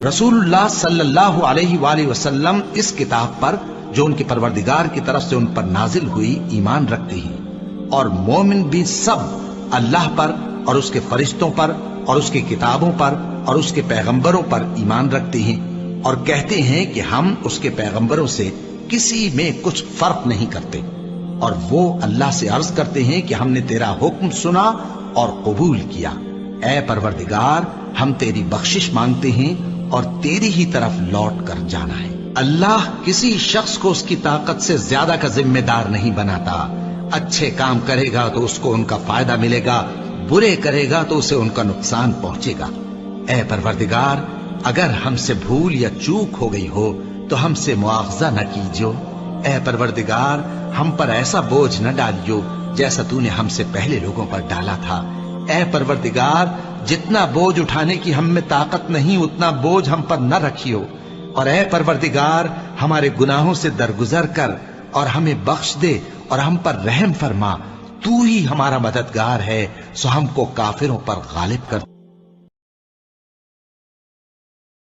رسول اللہ صلی اللہ علیہ وآلہ وسلم اس کتاب پر جو ان کے پروردگار کی طرف سے ان پر نازل ہوئی ایمان رکھتے ہیں، اور مومن بھی سب اللہ پر اور اس کے فرشتوں پر اور اس کی کتابوں پر اور اس کے پیغمبروں پر ایمان رکھتے ہیں، اور کہتے ہیں کہ ہم اس کے پیغمبروں سے کسی میں کچھ فرق نہیں کرتے، اور وہ اللہ سے عرض کرتے ہیں کہ ہم نے تیرا حکم سنا اور قبول کیا۔ اے پروردگار، ہم تیری بخشش مانگتے ہیں اور تیری ہی طرف لوٹ کر جانا ہے۔ اللہ کسی شخص کو اس کی طاقت سے زیادہ کا ذمہ دار نہیں بناتا۔ اچھے کام کرے گا تو اس کو ان کا فائدہ ملے گا، برے کرے گا تو اسے ان کا نقصان پہنچے گا۔ اے پروردگار، اگر ہم سے بھول یا چوک ہو گئی ہو تو ہم سے مواخذہ نہ کیجو۔ اے پروردگار، ہم پر ایسا بوجھ نہ ڈالیو جیسا تو نے ہم سے پہلے لوگوں پر ڈالا تھا۔ اے پروردگار، جتنا بوجھ اٹھانے کی ہم میں طاقت نہیں اتنا بوجھ ہم پر نہ رکھیو، اور اے پروردگار، ہمارے گناہوں سے درگزر کر اور ہمیں بخش دے اور ہم پر رحم فرما۔ تو ہی ہمارا مددگار ہے، سو ہم کو کافروں پر غالب کر۔